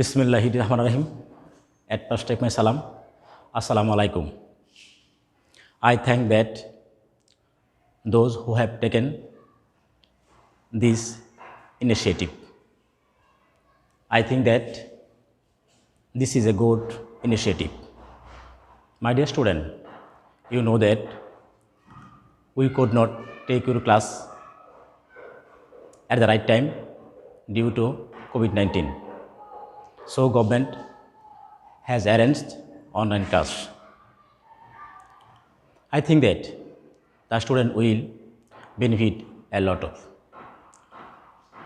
Bismillahirrahmanirrahim. At first, take my salam. Assalamu alaikum. I thank that those who have taken this initiative. I think that this is a good initiative. My dear student, you know that we could not take your class at the right time due to COVID-19. So government has arranged online class. I think that the student will benefit a lot of.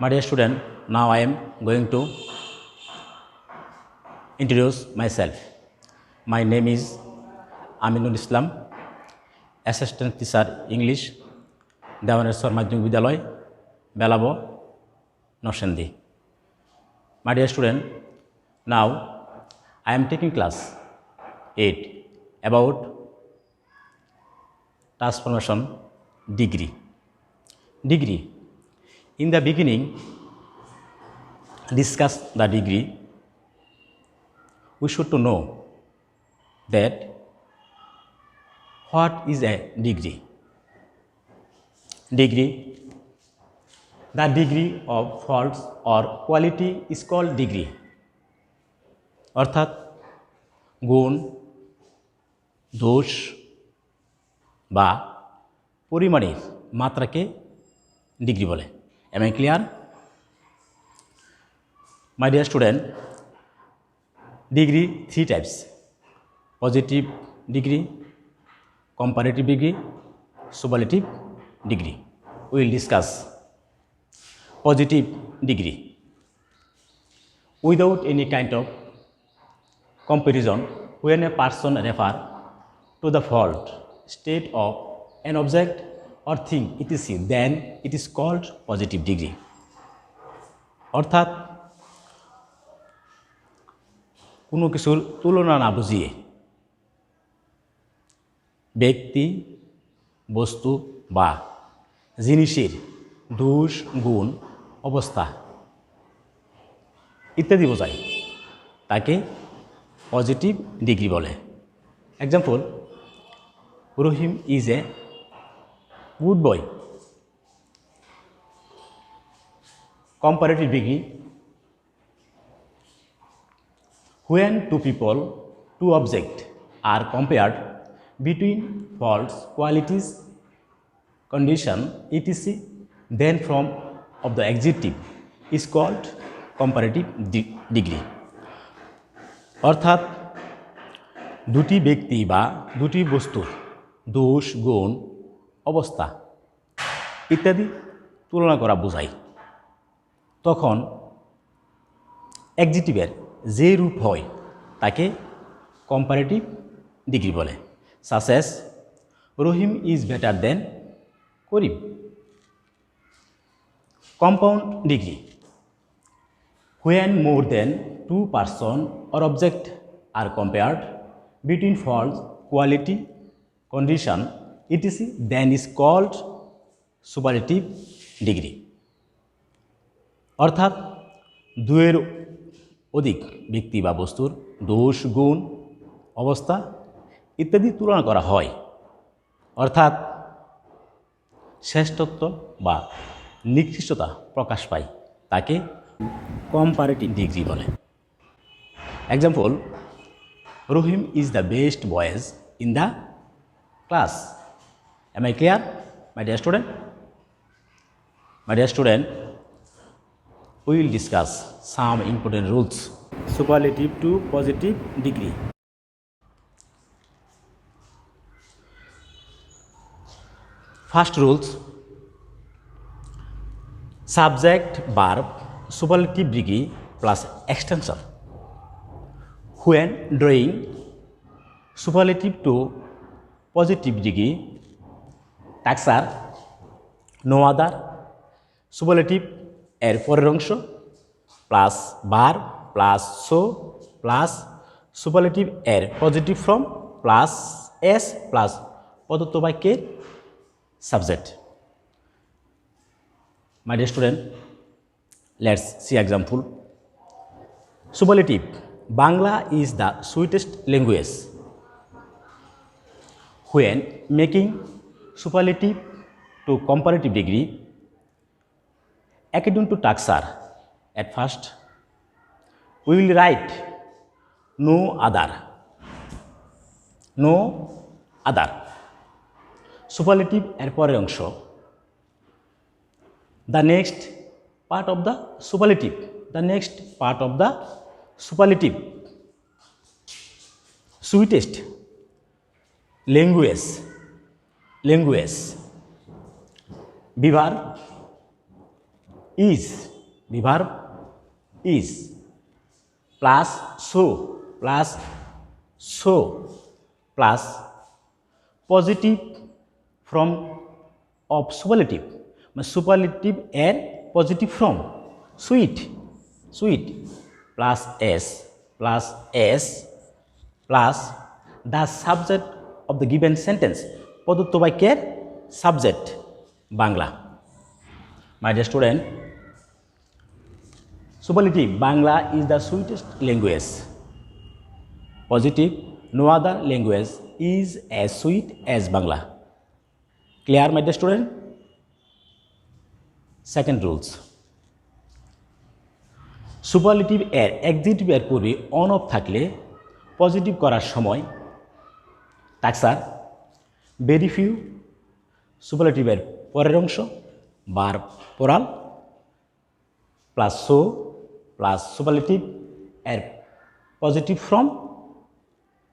My dear student, now I am going to introduce myself. My name is Aminul Islam, Assistant Teacher English, Devaneswar Madhyamik Vidyalaya, Belabo, Norshendi. My dear student, now I am taking class 8 about transformation degree. Degree. In the beginning, discuss the degree. We should to know that what is a degree. Degree. The degree of faults or quality is called degree. অর্থাৎ গুণ, দোষ বা পরিমাণের মাত্রাকে degree বলে। Am I clear? My dear student, degree 3 types: positive degree, comparative degree, superlative degree. We will discuss positive degree. Without any kind of comparison, when a person refers to the fault state of an object or thing etc., then it is called positive degree. অর্থাৎ কোনো কিছুর তুলনা না বুঝিয়ে ব্যক্তি, বস্তু বা জিনিসের দোষ, গুণ, অবস্থা ইত্যাদি বোঝায় তাকে পজিটিভ ডিগ্রি বলে। Example, Rahim is a good boy. Comparative degree, when two people, two objects are compared between faults, qualities, condition etc., then form of the adjective is called comparative degree. অর্থাৎ দুটি ব্যক্তি বা দুটি বস্তুর দোষ, গুণ, অবস্থা ইত্যাদি তুলনা করা বোঝায়। তখন অ্যাডজেক্টিভের যে রূপ হয় তাকে কম্পারেটিভ ডিগ্রি বলে। Such as Rahim is better then Karim. Compound degree, when more than two person or object are compared between faults, quality, condition etc., then is called superlative degree. অর্থাৎ দুয়ের অধিক ব্যক্তি বা বস্তুর দোষ, গুণ, অবস্থা ইত্যাদি তুলনা করা হয়, অর্থাৎ শ্রেষ্ঠত্ব বা নিকৃষ্টতা প্রকাশ পায়, তাকে কম্পারেটিভ ডিগ্রি বলে। Example, Rahim is the best boys in the class. Am I clear, my dear student? My dear student, we will discuss some important rules superlative to positive degree. First rules: subject, verb, superlative degree plus extension. When drawing superlative to positive degree, tags are no other, superlative এর পরের অংশ plus বার plus so plus superlative এর positive form plus S plus প্রদত্ত বাক্যের subject. My dear student, let's see example. Superlative. Bangla is the sweetest language. When making superlative to comparative degree, according to Taksar, at first we will write no other, no other. Superlative এর পরের অংশ, the next part of the superlative, the next part of the superlative, sweetest language, language, beaver is, beaver is, plus so, plus positive from of superlative, superlative and positive from, sweet, sweet, plus s, plus the subject of the given sentence, প্রদত্ত বাক্যের subject, Bangla. My dear student, superlative, Bangla is the sweetest language. Positive, no other language is as sweet as Bangla. Clear, my dear student? Second rules. Superlative এর adjective এর পূর্বে on off থাকলে positive করার সময় টাক্সার very few, superlative এর পরের অংশ verb plural plus so plus superlative এর পজিটিভ ফ্রম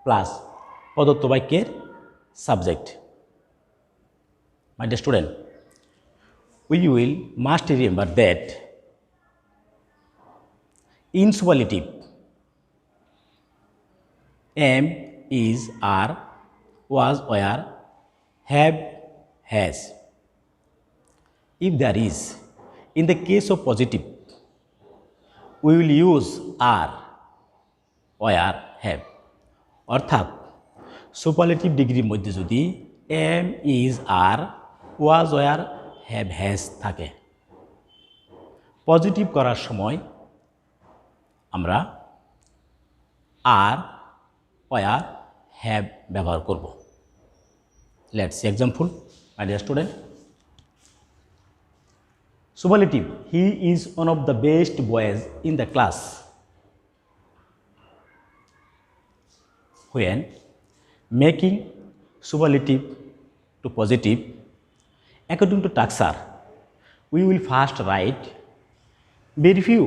প্লাস প্রদত্ত বাক্যের subject. My dear student, we will must remember that in superlative am, is, are, was, were, have, has. If there is, in the case of positive, we will use are, were, have. অর্থাৎ superlative ডিগ্রির মধ্যে যদি am, is, are, was, were, have, has থাকে, positive করার সময় আমরা are, were, have ব্যবহার করব. Let's see example, my dear student. Superlative, he is one of the best boys in the class. When making superlative to positive, according to Taksar, we will first write very few,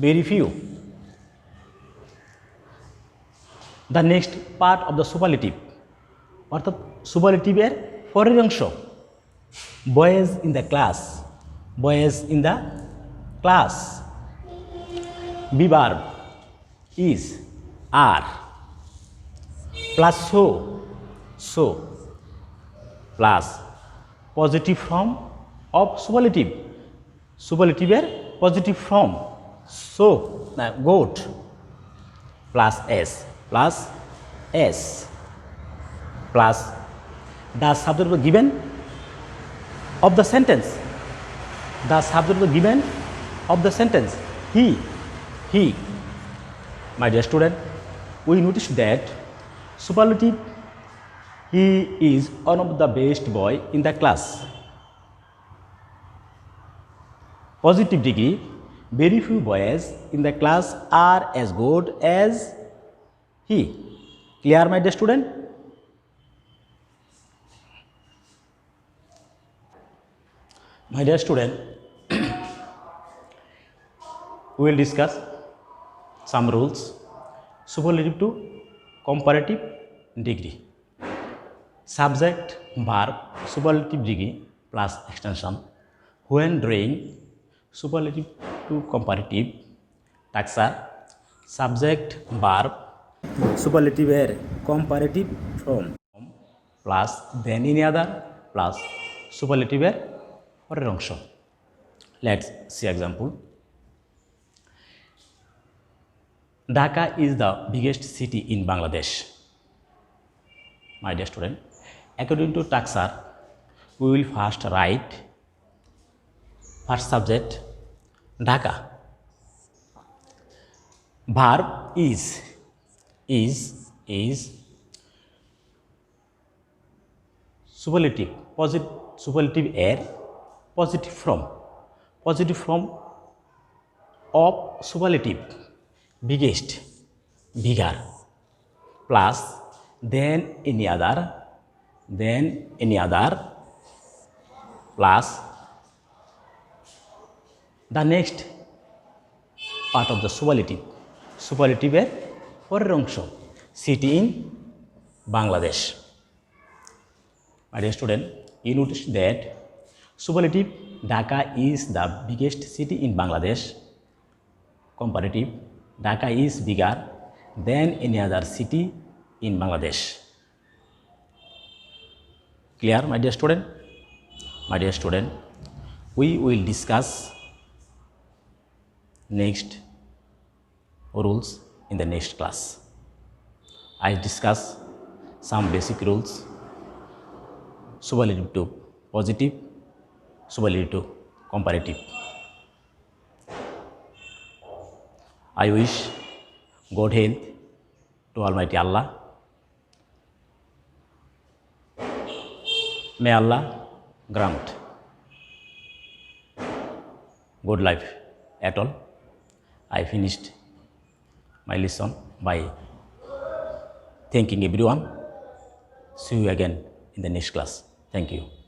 very few. The next part of the superlative, অর্থাৎ সুপারলেটিভের পরের অংশ, boys in the class, boys in the class, be verb is, are, plus so plus positive form of superlative, superlative positive form, so goat, plus s plus the subject of the given of the sentence, the subject of the given of the sentence, he. My dear student, we notice that superlative, he is one of the best boy in the class. Positive degree, very few boys in the class are as good as he. Clear, my dear student? My dear student, we will discuss some rules superlative to comparative degree. Subject, verb, superlative degree plus extension. When drawing superlative to comparative, Taksar, subject, verb, superlative এর comparative from plus then any other plus superlative এর পরের অংশ. Let's see example. Dhaka is the biggest city in Bangladesh. My dear student, according to Taksar, we will first write first subject Dhaka, verb is superlative superlative এর positive form of superlative biggest bigger plus than any other plus the next part of the superlative এর পরের অংশ city in Bangladesh. My dear student, you notice that superlative Dhaka is the biggest city in Bangladesh. Comparative Dhaka is bigger than any other city in Bangladesh. Clear, my dear student? My dear student, we will discuss next rules in the next class. I discuss some basic rules, superlative to positive, superlative to comparative. I wish God health to Almighty Allah. May Allah grant good life at all. I finished my lesson by thanking everyone. See you again in the next class. Thank you.